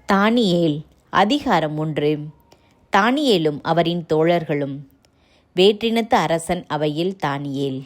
தானியேல் அதிகாரம் 1. தானியேலும் அவரின் தோழர்களும். வேற்றினத்து அரசன் அவையில் தானியேல்.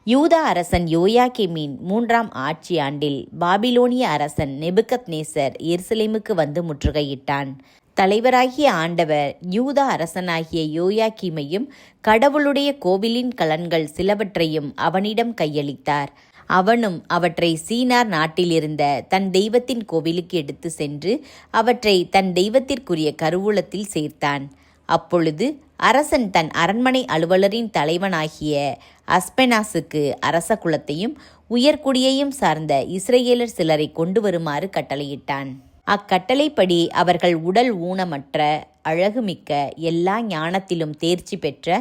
யூதா அரசன் யோயாக்கீமின் 3ஆம் ஆட்சி ஆண்டில் பாபிலோனிய அரசன் நேபுகத்நேசர் எருசலேமுக்கு வந்து முற்றுகையிட்டான். தலைவராகிய ஆண்டவர் யூதா அரசனாகிய யோயாக்கீமையும் கடவுளுடைய கோவிலின் கலன்கள் சிலவற்றையும் அவனிடம் கையளித்தார். அவனும் அவற்றை சீனார் நாட்டிலிருந்த தன் தெய்வத்தின் கோவிலுக்கு எடுத்து சென்று அவற்றை தன் தெய்வத்திற்குரிய கருவூலத்தில் சேர்த்தான். அப்பொழுது அரசன் தன் அரண்மனை அலுவலரின் தலைவனாகிய அஸ்பெனாசுக்கு அரச குலத்தையும் உயர்குடியையும் சார்ந்த இஸ்ரேலர் சிலரை கொண்டு வருமாறு கட்டளையிட்டான். அக்கட்டளைப்படி அவர்கள் உடல் ஊனமற்ற, அழகுமிக்க, எல்லா ஞானத்திலும் தேர்ச்சி பெற்ற,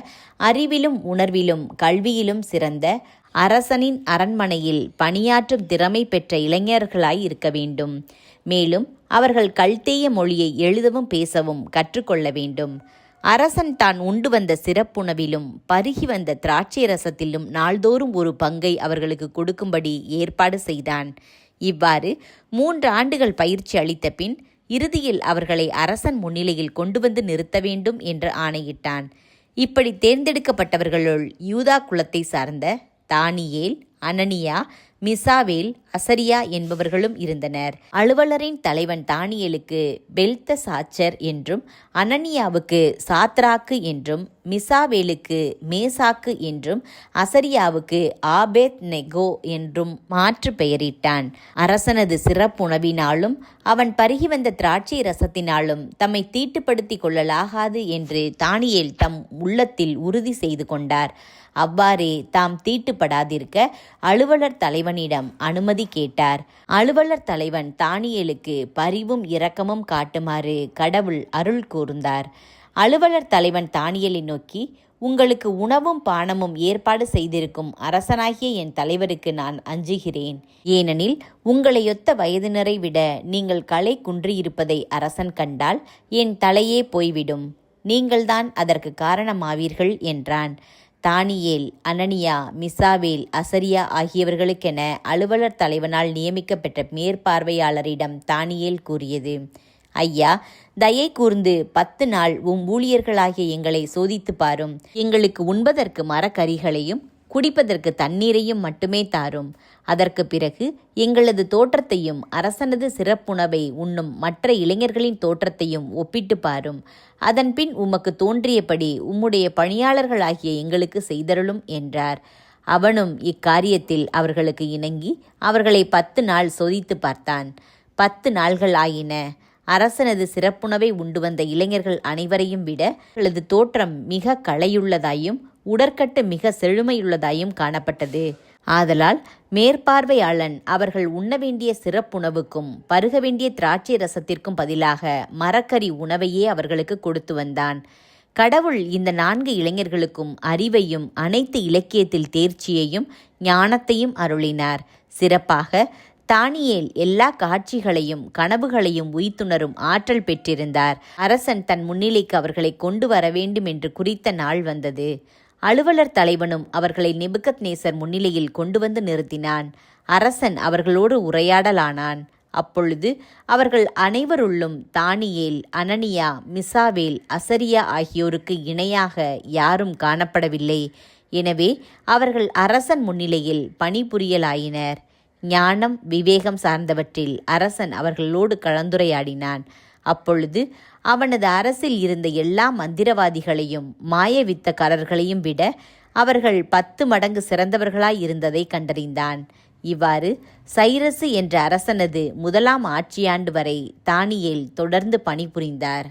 அறிவிலும் உணர்விலும் கல்வியிலும் சிறந்த, அரசனின் அரண்மனையில் பணியாற்றும் திறமை பெற்ற இளைஞர்களாய் இருக்க வேண்டும். மேலும் அவர்கள் கல்தேய மொழியை எழுதவும் பேசவும் கற்றுக்கொள்ள வேண்டும். அரசன் தான் உண்டு வந்த சிறப்புணவிலும் பருகி வந்த திராட்சை ரசத்திலும் நாள்தோறும் ஒரு பங்கை அவர்களுக்கு கொடுக்கும்படி ஏற்பாடு செய்தான். இவ்வாறு 3 ஆண்டுகள் பயிற்சி அளித்த பின் இறுதியில் அவர்களை அரசன் முன்னிலையில் கொண்டு வந்து நிறுத்த வேண்டும் என்று ஆணையிட்டான். இப்படி தேர்ந்தெடுக்கப்பட்டவர்களுள் யூதா குலத்தை சார்ந்த தானியேல், அனனியா, மிசாவேல், அசரியா என்பவர்களும் இருந்தனர். அலுவலரின் தலைவன் தானியேலுக்கு பெல்தசாச்சர் என்றும், அனனியாவுக்கு சாத்ராக்கு என்றும், மிசாவேலுக்கு மேசாக்கு என்றும், அசரியாவுக்கு ஆபேத் நெகோ என்றும் மாற்று பெயரிட்டான். அரசனது சிறப்புணவினாலும் அவன் பருகி வந்த திராட்சை ரசத்தினாலும் தம்மை தீட்டுப்படுத்தி கொள்ளலாகாது என்று தானியேல் தம் உள்ளத்தில் உறுதி செய்து கொண்டார். அவ்வாறே தாம் தீட்டுப்படாதிருக்க அலுவலர் தலைவனிடம் அனுமதி கேட்டார். அலுவலர் தலைவன் தானியேலுக்கு பரிவும் இரக்கமும் காட்டுமாறு கடவுள் அருள் கூர்ந்தார். அலுவலர் தலைவன் தானியேலை நோக்கி, உங்களுக்கு உணவும் பானமும் ஏற்பாடு செய்திருக்கும் அரசனாகிய என் தலைவருக்கு நான் அஞ்சுகிறேன். ஏனெனில் உங்களையொத்த வயதினரை விட நீங்கள் களை குன்றியிருப்பதை அரசன் கண்டால் என் தலையே போய்விடும். நீங்கள்தான் அதற்கு காரணமாவீர்கள் என்றான். தானியேல், அனனியா, மிசாவேல், அசரியா ஆகியவர்களுக்கென அலுவலர் தலைவனால் நியமிக்கப்பட்ட மேற்பார்வையாளரிடம் தானியேல் கூறியது, ஐயா, தயை கூர்ந்து 10 நாள் ஊழியர்களாகிய எங்களை சோதித்து பாரும். எங்களுக்கு உண்பதற்கு மரக்கறிகளையும் குடிப்பதற்கு தண்ணீரையும் மட்டுமே தாரும். அதற்கு பிறகு எங்களது தோற்றத்தையும் அரசனது சிறப்புணவை உண்ணும் மற்ற இளைஞர்களின் தோற்றத்தையும் ஒப்பிட்டு பாரும். அதன்பின் உமக்கு தோன்றியபடி உம்முடைய பணியாளர்களாகிய எங்களுக்கு செய்தருளும் என்றார். அவனும் இக்காரியத்தில் அவர்களுக்கு இணங்கி அவர்களை 10 நாள் சோதித்து பார்த்தான். 10 நாள்கள் ஆயின. அரசனது சிறப்புணவை உண்டு வந்த இளைஞர்கள் அனைவரையும் விட அவர்களது தோற்றம் மிக களையுள்ளதாயும் உடற்கட்டு மிக செழுமையுள்ளதாயும் காணப்பட்டது. ஆதலால் மேற்பார்வையாளன் அவர்கள் உண்ண வேண்டிய சிறப்புணவுக்கும் பருக வேண்டிய திராட்சை ரசத்திற்கும் பதிலாக மரக்கறி உணவையே அவர்களுக்கு கொடுத்து வந்தான். கடவுள் இந்த 4 இளைஞர்களுக்கும் அறிவையும் அனைத்து இலக்கியத்தில் தேர்ச்சியையும் ஞானத்தையும் அருளினார். சிறப்பாக தானியேல் எல்லா காட்சிகளையும் கனவுகளையும் உய்த்துணரும் ஆற்றல் பெற்றிருந்தார். அரசன் தன் முன்னிலைக்கு அவர்களை கொண்டு வர வேண்டும் என்று குறித்த நாள் வந்தது. அலுவலர் தலைவனும் அவர்களை நேபுகத்நேசர் முன்னிலையில் கொண்டு வந்து நிறுத்தினான். அரசன் அவர்களோடு உரையாடலானான். அப்பொழுது அவர்கள் அனைவருள்ளும் தானியேல், அனனியா, மிசாவேல், அசரியா ஆகியோருக்கு இணையாக யாரும் காணப்படவில்லை. எனவே அவர்கள் அரசன் முன்னிலையில் பணிபுரியலாயினர். ஞானம், விவேகம் சார்ந்தவற்றில் அரசன் அவர்களோடு கலந்துரையாடினான். அப்பொழுது அவனது அரசில் இருந்த எல்லா மந்திரவாதிகளையும் மாயவித்தக்காரர்களையும் விட அவர்கள் 10 மடங்கு சிறந்தவர்களாய் இருந்ததை கண்டறிந்தான். இவ்வாறு சைரசு என்ற அரசனது 1ஆம் ஆட்சியாண்டு வரை தானியேல் தொடர்ந்து பணிபுரிந்தார்.